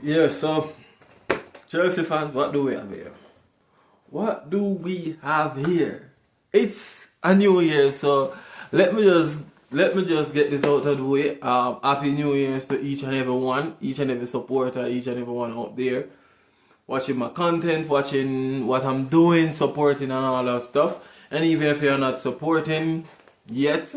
Yeah, so Chelsea fans, what do we have here? What do we have here? It's a new year, so let me just get this out of the way. Happy New Year's to each and every one, each and every supporter, each and every one out there watching my content, watching what I'm doing, supporting and all that stuff. And even if you're not supporting yet,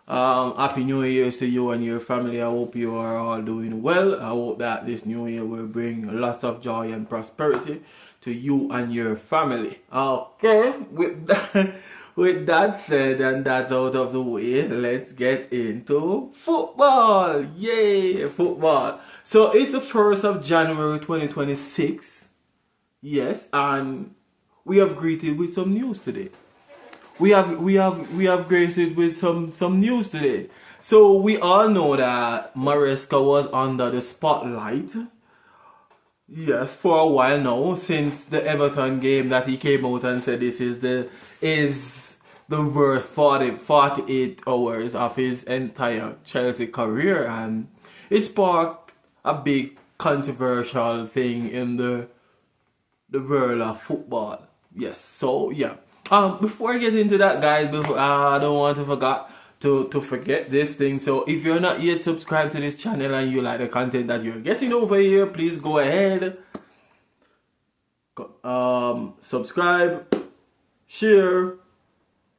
Happy New Year's to you and your family. I hope you are all doing well. I hope that this new year will bring lots of joy and prosperity to you and your family. Okay, with that said and that's out of the way, let's get into football. Yay, football. So it's the 1st of January 2026. Yes, and we have greeted with some news today. We have graced with some news today. So we all know that Maresca was under the spotlight. Yes, for a while now, since the Everton game that he came out and said this is the worst 48 hours of his entire Chelsea career, and it sparked a big controversial thing in the world of football. Yes, so yeah. Before I get into that, guys, I don't want to forget this thing. So if you're not yet subscribed to this channel and you like the content that you're getting over here, please go ahead, subscribe, share,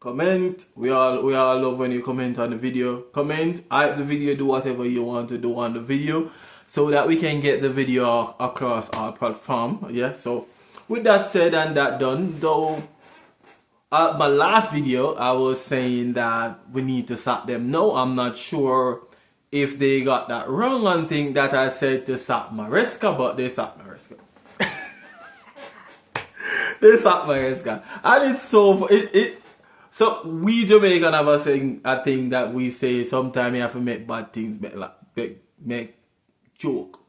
comment. We all love when you comment on the video. Comment, hype the video, do whatever you want to do on the video, so that we can get the video across our platform. Yeah. So with that said and that done, though. My last video, I was saying that we need to sack them. No, I'm not sure if they got that wrong on thing that I said to sack Maresca, but they sacked Maresca. They sacked Maresca. And it's so... So, we Jamaican have a thing that we say sometimes you have to make bad things make joke.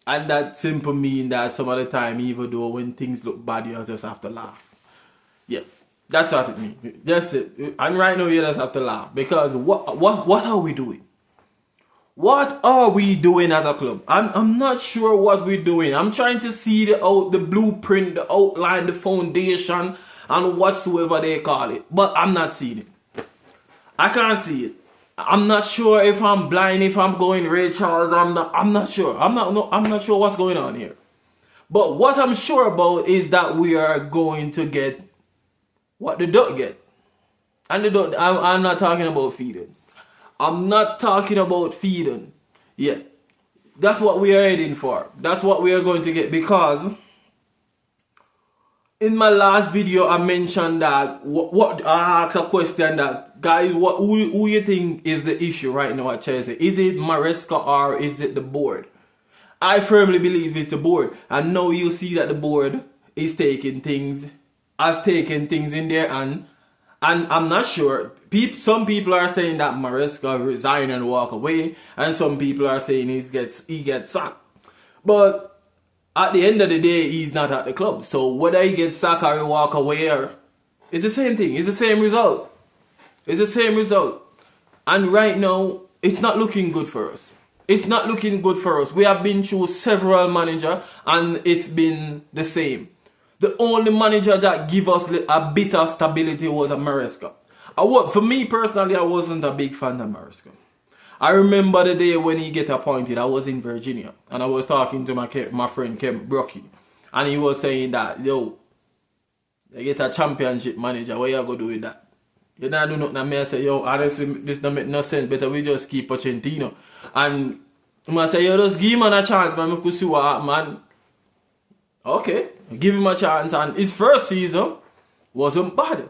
And that simply means that some of the time, even though when things look bad, you just have to laugh. Yeah. That's what it means. That's it. And right now you just have to laugh. Because what are we doing? What are we doing as a club? I'm not sure what we're doing. I'm trying to see the blueprint, the outline, the foundation, and whatsoever they call it. But I'm not seeing it. I can't see it. I'm not sure if I'm blind, if I'm going Ray Charles. I'm not sure. I'm not sure what's going on here. But what I'm sure about is that we are going to get what the duck get. And the duck, I'm not talking about feeding. I'm not talking about feeding. Yeah. That's what we are heading for. That's what we are going to get. Because in my last video, I mentioned that I asked a question that, guys, who you think is the issue right now at Chelsea? Is it Maresca or is it the board? I firmly believe it's the board. And now you see that the board is taking things in there, and I'm not sure. Some people are saying that Maresca resign and walk away, and some people are saying he gets sacked. But at the end of the day, he's not at the club. So whether he gets sacked or he walk away, it's the same thing. It's the same result. It's the same result. And right now, it's not looking good for us. It's not looking good for us. We have been through several managers, and it's been the same. The only manager that gave us a bit of stability was Maresca. For me personally, I wasn't a big fan of Maresca. I remember the day when he get appointed. I was in Virginia, and I was talking to my friend Kem Brocky, and he was saying that, yo, they get a championship manager. What you gonna do with that? You not do nothing. And me I say, yo, honestly, this don't make no sense. Better we just keep Pochettino. And I say, yo, just give him a chance, man. We could see what happen, man. Okay, give him a chance, and his first season wasn't bad.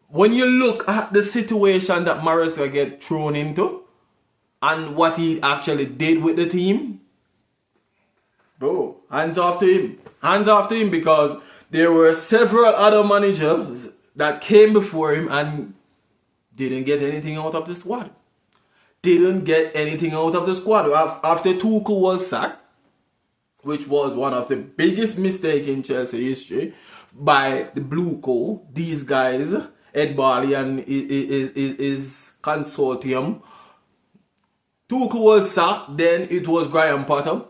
When you look at the situation that Maresca get thrown into and what he actually did with the team, bro, hands off to him. Hands off to him, because there were several other managers that came before him and didn't get anything out of the squad. Didn't get anything out of the squad. After Tuchel was sacked, which was one of the biggest mistakes in Chelsea history by the Blue Co. These guys, Ed Barley and his consortium. Tuchel was sacked, then it was Graham Potter.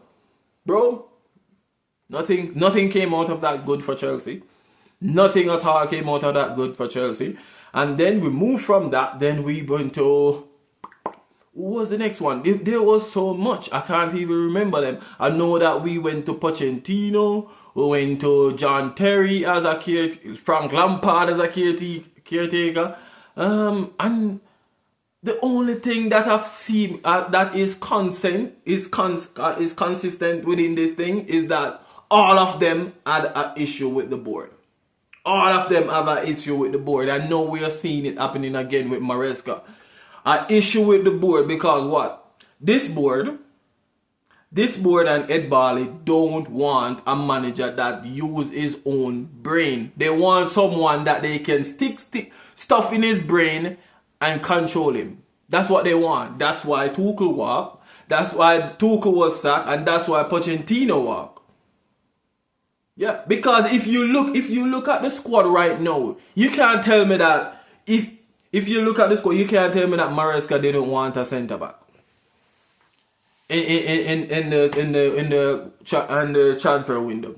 Bro, nothing came out of that good for Chelsea. Nothing at all came out of that good for Chelsea. And then we moved from that. Then we went to... Who was the next one? There was so much. I can't even remember them. I know that we went to Pochettino. We went to John Terry as a caretaker. Frank Lampard as a caretaker. And the only thing that I've seen that is consistent within this thing is that all of them had an issue with the board. All of them have an issue with the board. I know we are seeing it happening again with Maresca. An issue with the board because what? This board and Ed Barley don't want a manager that use his own brain. They want someone that they can stick stuff in his brain and control him. That's what they want. That's why Tuchel walked. That's why Tuchel was sacked, and that's why Pochettino walked. Yeah, because if you look at the squad right now, you can't tell me that if you look at the squad, you can't tell me that Maresca didn't want a centre back in the transfer window.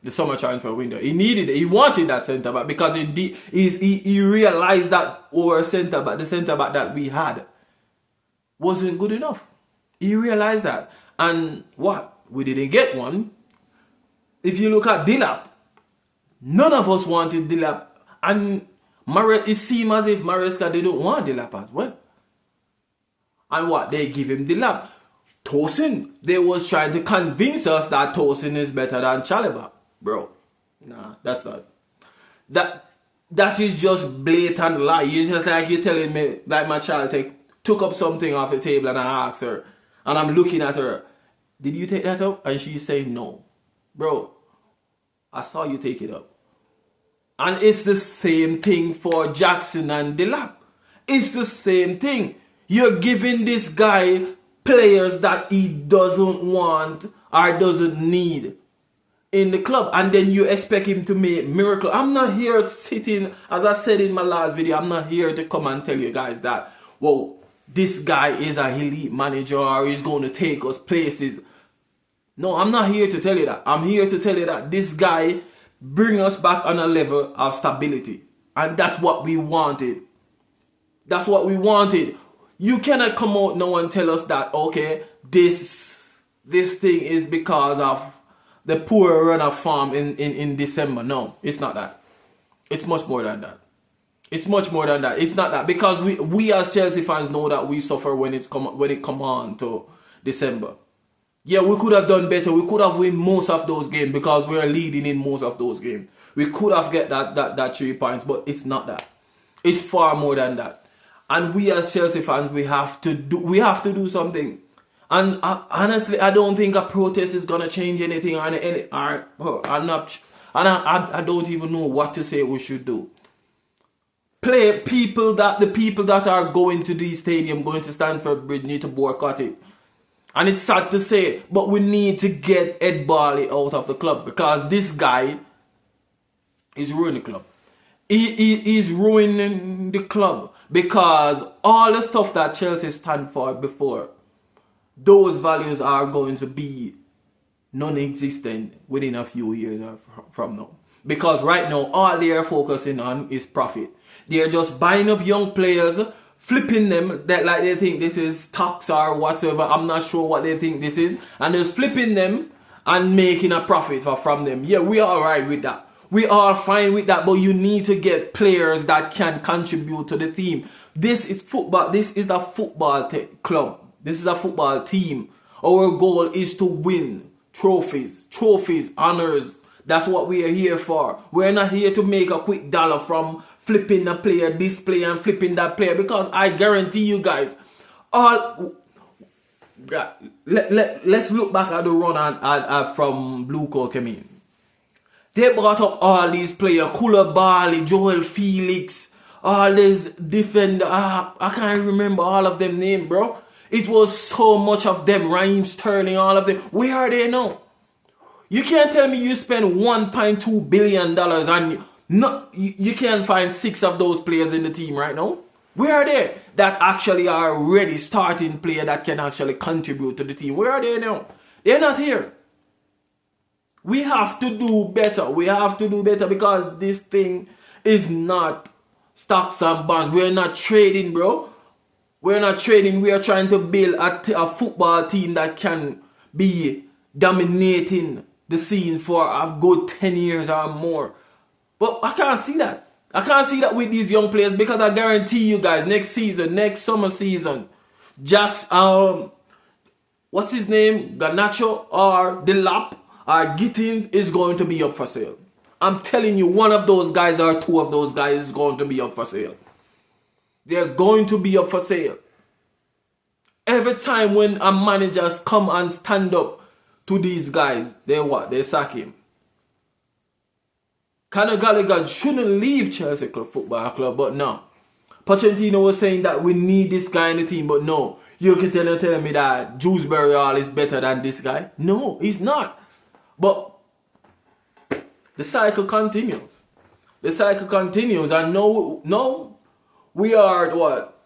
The summer transfer window. He wanted that centre back because he realized that the centre back that we had wasn't good enough. He realized that. And what? We didn't get one. If you look at Dilap, none of us wanted Dilap. And it seemed as if Maresca didn't want Dilap as well. And what? They give him Dilap. Tosin, they was trying to convince us that Tosin is better than Chalobah. Bro, nah, that's not. That is just blatant lie. It's just like you're telling me, like my child took up something off the table and I asked her, and I'm looking at her, did you take that up? And she's saying no. Bro, I saw you take it up. And it's the same thing for Jackson and Dilap. It's the same thing. You're giving this guy players that he doesn't want or doesn't need in the club, and then you expect him to make miracle. I'm not here sitting, as I said in my last video, I'm not here to come and tell you guys that, whoa, this guy is a elite manager or he's going to take us places. No, I'm not here to tell you that. I'm here to tell you that this guy bring us back on a level of stability, and that's what we wanted. That's what we wanted. You cannot come out now and tell us that, okay, this thing is because of the poor run of form in December. No, it's not that. It's much more than that. It's much more than that. It's not that, because we as Chelsea fans know that we suffer when it come on to December. Yeah, we could have done better. We could have won most of those games because we are leading in most of those games. We could have get that 3 points, but it's not that. It's far more than that. And we as Chelsea fans, we have to do something. And honestly, I don't think a protest is gonna change anything. I don't even know what to say we should do. The people that are going to the stadium, going to Stamford Bridge, need to boycott it. And it's sad to say, but we need to get Ed Barley out of the club, because this guy is ruining the club. He's ruining the club, because all the stuff that Chelsea stand for before, those values are going to be non-existent within a few years from now. Because right now, all they are focusing on is profit. They're just buying up young players, flipping them that like they think this is stocks or whatever. I'm not sure what they think this is. And just flipping them and making a profit from them. Yeah, we are alright with that. We are fine with that, but you need to get players that can contribute to the team. This is football. This is a football club. This is a football team. Our goal is to win trophies, honors. That's what we are here for. We're not here to make a quick dollar from flipping a player, this player, and flipping that player. Because I guarantee you guys, let's look back at the run from Blue Coat came in. They brought up all these players, Koulibaly, Joel Felix, all these defenders. I can't remember all of them names, bro. It was so much of them, Raheem Sterling, all of them. Where are they now? You can't tell me you spend $1.2 billion and you can't find 6 of those players in the team right now. Where are they? That actually are ready starting player that can actually contribute to the team. Where are they now? They're not here. We have to do better. We have to do better because this thing is not stocks and bonds. We're not trading, bro. We're not trading. We are trying to build a football team that can be dominating the scene for a good 10 years or more. But I can't see that. I can't see that with these young players because I guarantee you guys, next season, next summer season, Jack's, what's his name? Garnacho or Delap or Gittins is going to be up for sale. I'm telling you, one of those guys or two of those guys is going to be up for sale. They're going to be up for sale. Every time when a managers come and stand up to these guys, they what? They sack him. Conor Gallagher shouldn't leave Chelsea Football Club, but no. Pochettino was saying that we need this guy in the team, but no. You're telling me that Dewsbury Hall is better than this guy? No, he's not. But the cycle continues. The cycle continues, and no, we are what?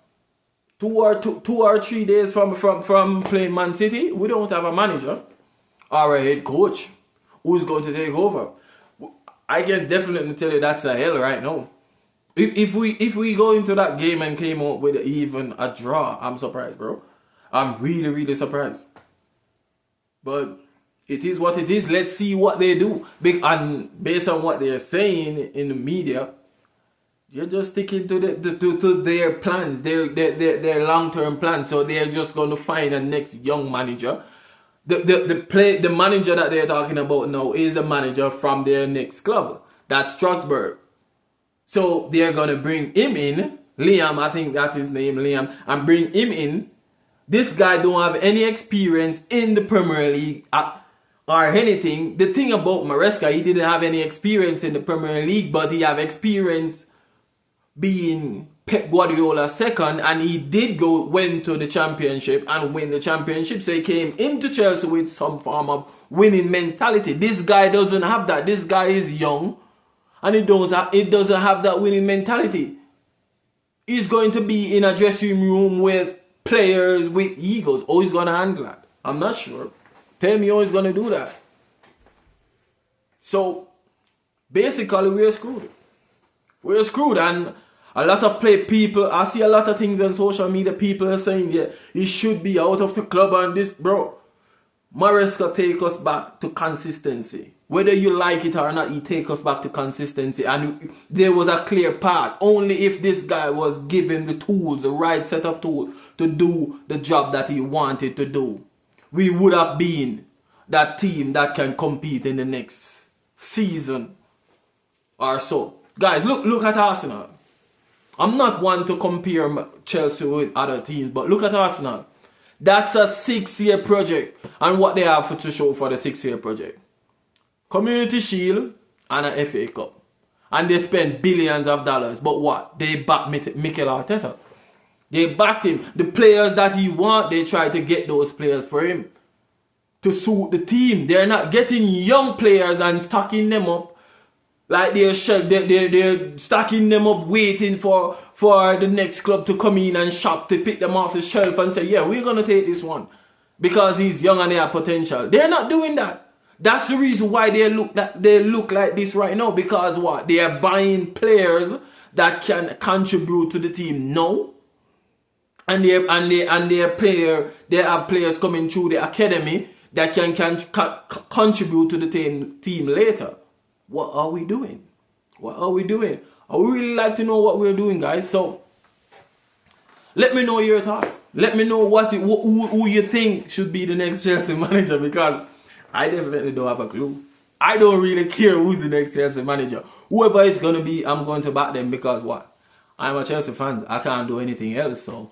2 or 3 days from playing Man City. We don't have a manager or a head coach who's going to take over. I can definitely tell you that's a hell right now. If we go into that game and came out with even a draw, I'm surprised, bro. I'm really, really surprised. But it is what it is. Let's see what they do. And based on what they're saying in the media, you're just sticking to their plans, their long-term plans. So they're just going to find a next young manager. The manager that they're talking about now is the manager from their next club. That's Strasbourg. So they're going to bring him in. Liam, I think that's his name, Liam. And bring him in. This guy don't have any experience in the Premier League or anything. The thing about Maresca, he didn't have any experience in the Premier League, but he have experience being Pep Guardiola's second, and he went to the championship and win the championship. So he came into Chelsea with some form of winning mentality. This guy doesn't have that. This guy is young, and he doesn't have that winning mentality. He's going to be in a dressing room with players with egos. Oh, he's gonna handle that. I'm not sure. Tell me how he's gonna do that. So basically, we're screwed. We're screwed, and a lot of people, I see a lot of things on social media, people are saying, yeah, he should be out of the club and this, bro. Maresca take us back to consistency. Whether you like it or not, he take us back to consistency. And there was a clear path. Only if this guy was given the tools, the right set of tools to do the job that he wanted to do, we would have been that team that can compete in the next season or so. Guys, look at Arsenal. I'm not one to compare Chelsea with other teams, but look at Arsenal. That's a 6-year project. And what they have to show for the 6-year project? Community Shield and an FA Cup. And they spend billions of dollars. But what? They backed Mikel Arteta. They backed him. The players that he wants, they try to get those players for him to suit the team. They're not getting young players and stocking them up like they're stacking them up, waiting for the next club to come in and shop to pick them off the shelf and say, yeah, we're going to take this one because he's young and they have potential. They're not doing that. That's the reason why they look like this right now, because what? They are buying players that can contribute to the team now. And they have players coming through the academy that can contribute to the team later. What are we doing? What are we doing? I would really like to know what we're doing, guys. So let me know your thoughts. Let me know who you think should be the next Chelsea manager, because I definitely don't have a clue. I don't really care who's the next Chelsea manager. Whoever it's going to be, I'm going to back them, because what? I'm a Chelsea fan. I can't do anything else. So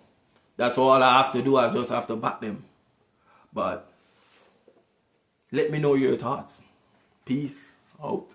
that's all I have to do. I just have to back them. But let me know your thoughts. Peace out.